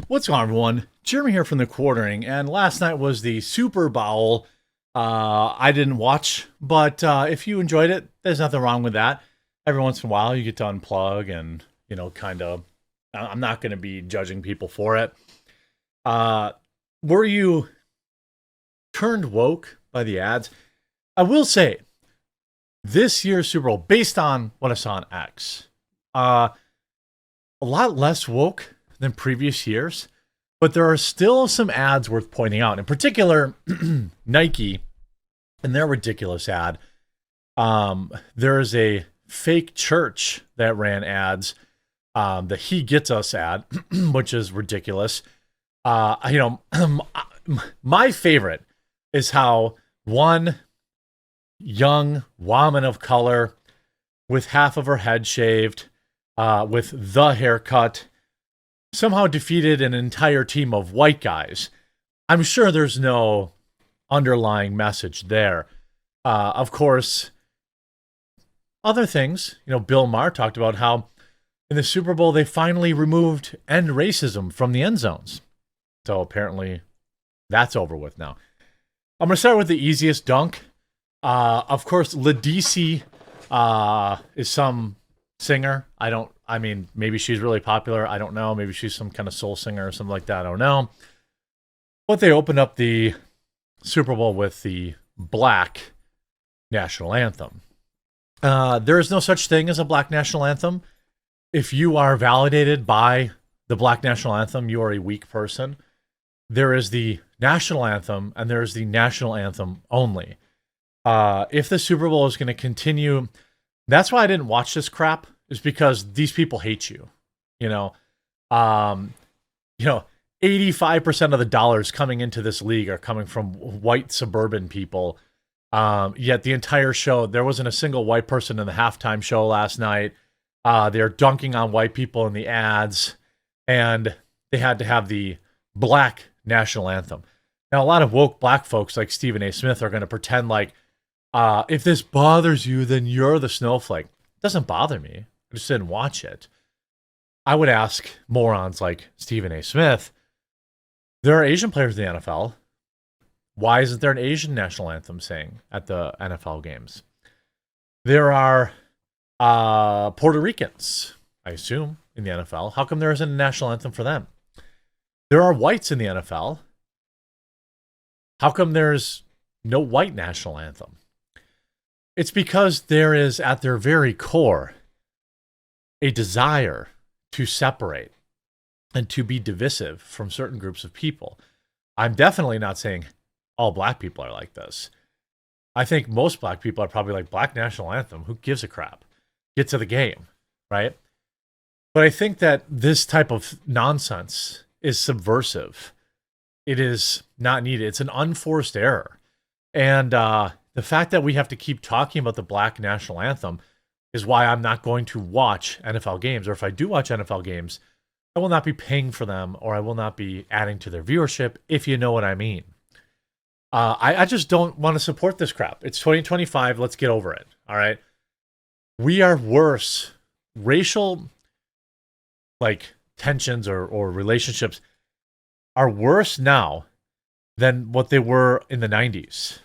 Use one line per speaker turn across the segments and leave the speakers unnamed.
What's going on, everyone? Jeremy here from the Quartering, and last night was the Super Bowl. I didn't watch, but if you enjoyed it, there's nothing wrong with that. Every once in a while, you get to unplug and, kind of. I'm not going to be judging people for it. Uh, were you turned woke by the ads? I will say, this year's Super Bowl, based on what I saw on X, a lot less woke than previous years, but there are still some ads worth pointing out. In particular, Nike and their ridiculous ad. There is a fake church that ran ads, the He Gets Us ad, which is ridiculous. My favorite is how one young woman of color with half of her head shaved, with the haircut, somehow defeated an entire team of white guys. I'm sure there's no underlying message there. Of course, other things, Bill Maher talked about how in the Super Bowl they finally removed end racism from the end zones. So apparently that's over with now. I'm going to start with the easiest dunk. Of course, Ladisi is some singer. Maybe she's really popular. I don't know. Maybe she's some kind of soul singer or something like that. I don't know. But they opened up the Super Bowl with the Black national anthem. There is no such thing as a Black national anthem. If you are validated by the Black national anthem, you are a weak person. There is the national anthem, and there is the national anthem only. If the Super Bowl is going to continue, that's why I didn't watch this crap, is because these people hate you. 85% of the dollars coming into this league are coming from white suburban people. Yet the entire show, there wasn't a single white person in the halftime show last night. They're dunking on white people in the ads, and they had to have the Black national anthem. Now, a lot of woke black folks like Stephen A. Smith are going to pretend like, if this bothers you, then you're the snowflake. It doesn't bother me. I just didn't watch it. I would ask morons like Stephen A. Smith, there are Asian players in the NFL. Why isn't there an Asian national anthem sang at the NFL games? There are Puerto Ricans, I assume, in the NFL. How come there isn't a national anthem for them? There are whites in the NFL. How come there's no white national anthem? It's because there is, at their very core, a desire to separate and to be divisive from certain groups of people. I'm definitely not saying all black people are like this. I think most black people are probably like, Black national anthem, who gives a crap? Get to the game, right? But I think that this type of nonsense is subversive. It is not needed. It's an unforced error. And the fact that we have to keep talking about the Black national anthem is why I'm not going to watch NFL games. Or if I do watch NFL games, I will not be paying for them, or I will not be adding to their viewership, if you know what I mean. I just don't want to support this crap. It's 2025. Let's get over it. All right. We are worse. Racial tensions or relationships are worse now than what they were in the 90s,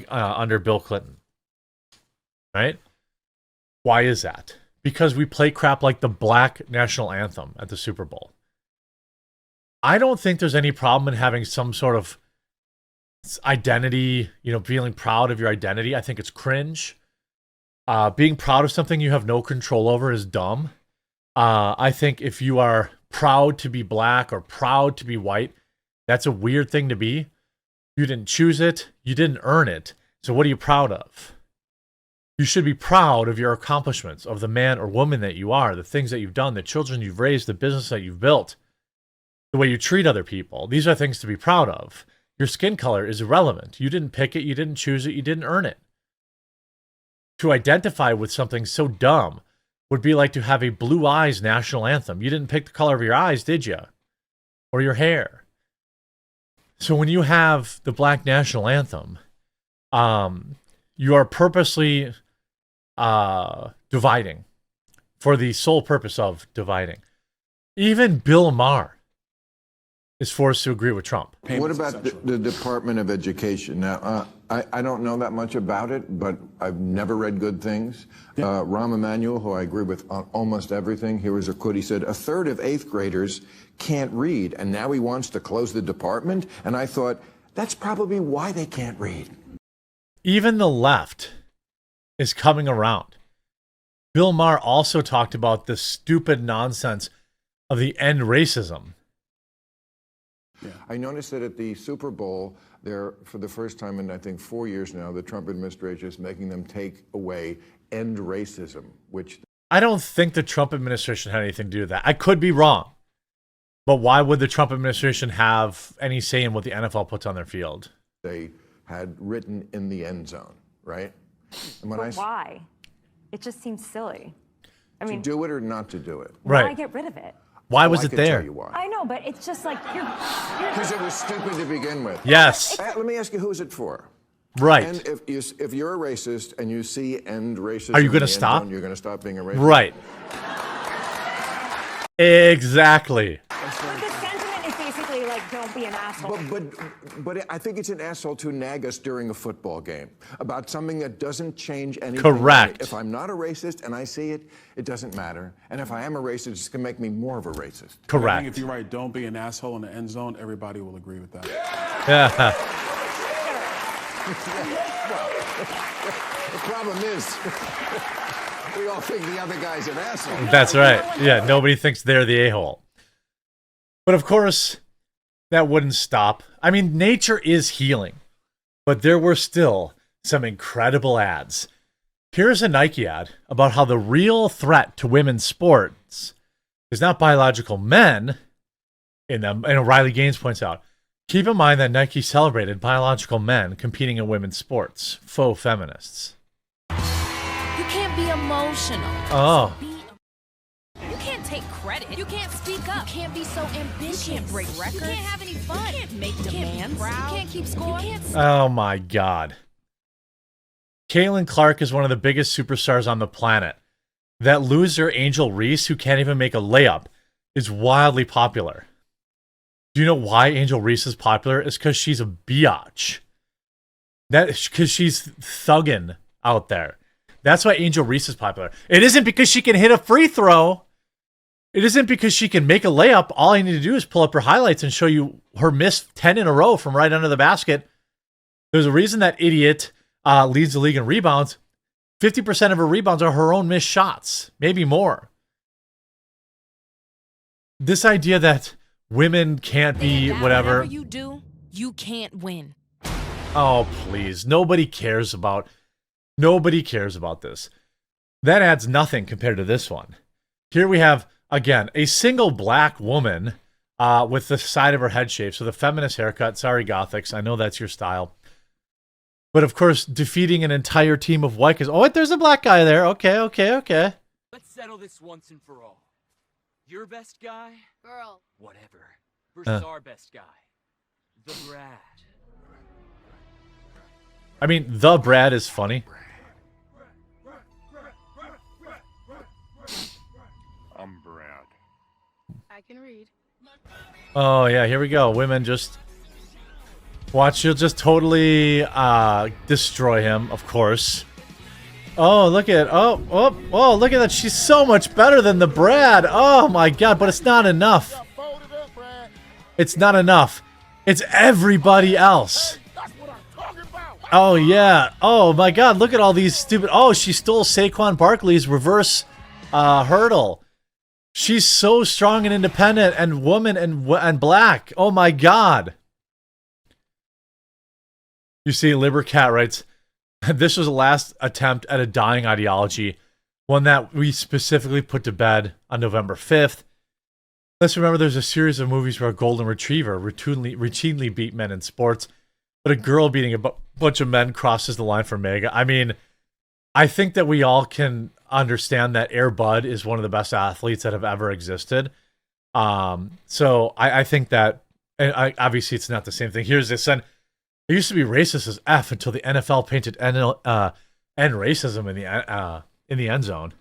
under Bill Clinton. Right? Why is that? Because we play crap like the Black national anthem at the Super Bowl. I don't think there's any problem in having some sort of identity, feeling proud of your identity. I think it's cringe. Being proud of something you have no control over is dumb. I think if you are proud to be black or proud to be white, that's a weird thing to be. You didn't choose it. You didn't earn it. So what are you proud of? You should be proud of your accomplishments, of the man or woman that you are, the things that you've done, the children you've raised, the business that you've built, the way you treat other people. These are things to be proud of. Your skin color is irrelevant. You didn't pick it. You didn't choose it. You didn't earn it. To identify with something so dumb would be like to have a Blue Eyes national anthem. You didn't pick the color of your eyes, did you? Or your hair. So when you have the Black national anthem, you are purposely dividing for the sole purpose of dividing. Even Bill Maher is forced to agree with Trump.
What about the Department of Education? Now, I don't know that much about it, but I've never read good things. Rahm Emanuel, who I agree with on almost everything, here was a quote. He said, "A third of 8th graders can't read, and now he wants to close the department." And I thought, that's probably why they can't read.
Even the left is coming around. Bill Maher also talked about the stupid nonsense of the end racism.
Yeah. I noticed that at the Super Bowl, there, for the first time in, I think, 4 years now, the Trump administration is making them take away end racism, which...
I don't think the Trump administration had anything to do with that. I could be wrong. But why would the Trump administration have any say in what the NFL puts on their field?
They had written in the end zone, right? And when
why? It just seems silly. I mean,
to do it or not to do it?
Right.
Why get rid of it?
Why was
I
it
can
there?
tell you why.
I know, but it's just like you're
Because it was stupid to begin with.
Yes.
Let me ask you, who's it for?
Right.
And if you're a racist and you see end racism,
Are you going to
in the end
stop?
zone, you're going to stop being a racist.
Right. Exactly.
But the sentiment is basically like, don't be an asshole.
But I think it's an asshole to nag us during a football game about something that doesn't change anything.
Correct.
If I'm not a racist and I see it, it doesn't matter. And if I am a racist, it's going to make me more of a racist.
Correct.
I think if you write, don't be an asshole in the end zone, everybody will agree with that.
Yeah.
The problem is, we all think the other guy's an asshole.
That's right. Yeah, nobody thinks they're the a-hole. But of course, that wouldn't stop. I mean, nature is healing. But there were still some incredible ads. Here's a Nike ad about how the real threat to women's sports is not biological men, and Riley Gaines points out. Keep in mind that Nike celebrated biological men competing in women's sports, faux feminists.
You can't be emotional.
Oh.
You can't take credit. You can't speak up. You can't be so ambitious. You can't break records. You can't have any fun. You can't make demands. You can't keep score.
Oh my God. Caitlin Clark is one of the biggest superstars on the planet. That loser Angel Reese, who can't even make a layup, is wildly popular. Do you know why Angel Reese is popular? It's because she's a biatch. That's because she's thugging out there. That's why Angel Reese is popular. It isn't because she can hit a free throw. It isn't because she can make a layup. All I need to do is pull up her highlights and show you her missed 10 in a row from right under the basket. There's a reason that idiot leads the league in rebounds. 50% of her rebounds are her own missed shots, maybe more. This idea that women can't be whatever
you do, you can't win.
Oh, please. Nobody cares about this. That adds nothing compared to this one. Here we have, again, a single black woman with the side of her head shaved. So the feminist haircut. Sorry, Gothics. I know that's your style. But of course, defeating an entire team of white guys. Oh, wait, there's a black guy there. Okay.
Let's settle this once and for all. Your best guy?
Girl.
Whatever. Versus our best guy. The Brad.
I mean, the Brad is funny.
I'm Brad.
I can read.
Oh, yeah, here we go. Women just... Watch, she'll just totally destroy him, of course. Oh, look at... Oh, look at that. She's so much better than the Brad. Oh, my God, but it's not enough. It's not enough. It's everybody else. Oh, yeah. Oh, my God, look at all these stupid... Oh, she stole Saquon Barkley's reverse hurdle. She's so strong and independent and woman and black. Oh, my God. You see, Libercat writes, this was the last attempt at a dying ideology, one that we specifically put to bed on November 5th. Let's remember there's a series of movies where a golden retriever routinely beat men in sports, but a girl beating a bunch of men crosses the line for mega. I mean, I think that we all can understand that Air Bud is one of the best athletes that have ever existed. So I think that, and obviously it's not the same thing. Here's this, and it used to be racist as F until the NFL painted end racism in the end zone.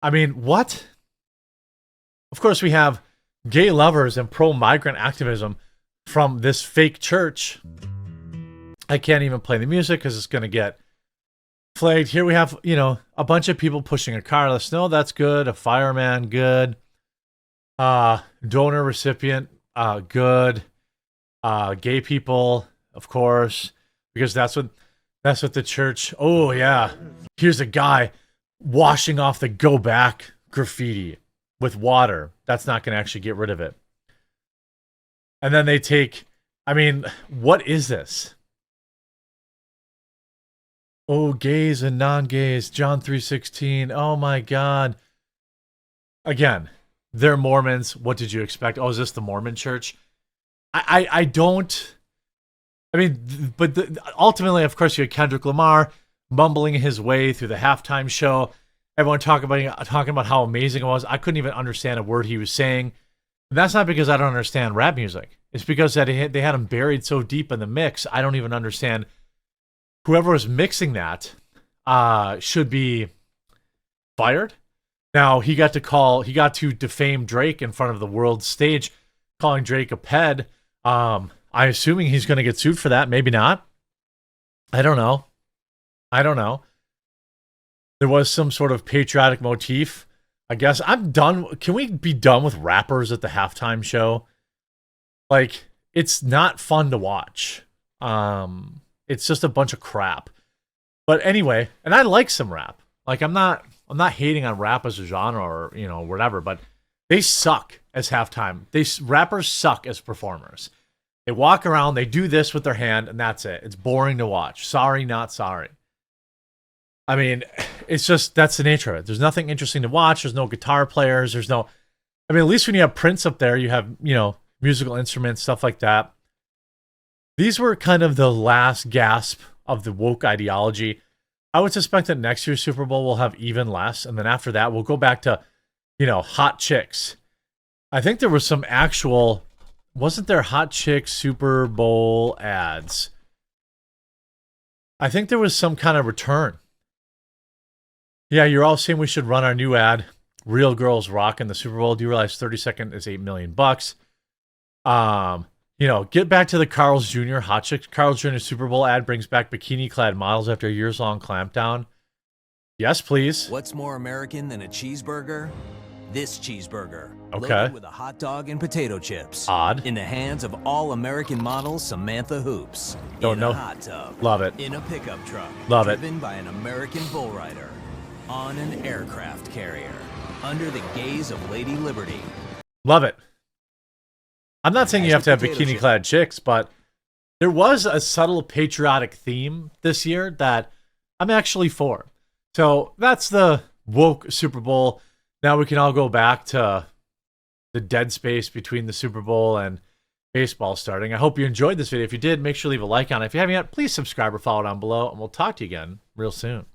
I mean, what? Of course, we have gay lovers and pro-migrant activism from this fake church. I can't even play the music because it's going to get flagged. Here we have, a bunch of people pushing a car. Let's know that's good. A fireman, good. Donor recipient, good. Gay people, of course, because that's what the church. Oh yeah, here's a guy washing off the "Go Back" graffiti with water. That's not going to actually get rid of it. And then they take. I mean, what is this? Oh, gays and non-gays. John 3:16. Oh my God. Again, they're Mormons. What did you expect? Oh, is this the Mormon church? I don't. I mean, but ultimately, of course, you had Kendrick Lamar mumbling his way through the halftime show. Everyone talking about how amazing it was. I couldn't even understand a word he was saying. And that's not because I don't understand rap music. It's because that they had him buried so deep in the mix. I don't even understand. Whoever was mixing that should be fired. Now he got to defame Drake in front of the world stage, calling Drake a ped. I'm assuming he's going to get sued for that. Maybe not. I don't know. There was some sort of patriotic motif. I guess I'm done. Can we be done with rappers at the halftime show? Like, it's not fun to watch. It's just a bunch of crap. But anyway, and I like some rap. Like, I'm not hating on rap as a genre or, whatever, but they suck as halftime. Rappers suck as performers. They walk around, they do this with their hand, and that's it. It's boring to watch. Sorry, not sorry. I mean, it's just, that's the nature of it. There's nothing interesting to watch. There's no guitar players. At least when you have Prince up there, you have, musical instruments, stuff like that. These were kind of the last gasp of the woke ideology. I would suspect that next year's Super Bowl will have even less. And then after that, we'll go back to, hot chicks. I think there was some wasn't there hot chick Super Bowl ads? I think there was some kind of return. Yeah, you're all saying we should run our new ad. Real girls rock in the Super Bowl. Do you realize 30-second is $8 million? Get back to the Carl's Jr. hot chick. Carl's Jr. Super Bowl ad brings back bikini-clad models after a years-long clampdown. Yes, please.
What's more American than a cheeseburger? This cheeseburger.
Okay.
Loaded with a hot dog and potato chips.
Odd.
In the hands of all-American model Samantha Hoops.
Don't know.
In a hot tub.
Love it.
In a pickup truck.
Love it.
Driven by an American bull rider. On an aircraft carrier. Under the gaze of Lady Liberty.
Love it. I'm not saying you have to have bikini-clad chicks, but there was a subtle patriotic theme this year that I'm actually for. So that's the woke Super Bowl. Now we can all go back to the dead space between the Super Bowl and baseball starting. I hope you enjoyed this video. If you did, make sure to leave a like on it. If you haven't yet, please subscribe or follow down below, and we'll talk to you again real soon.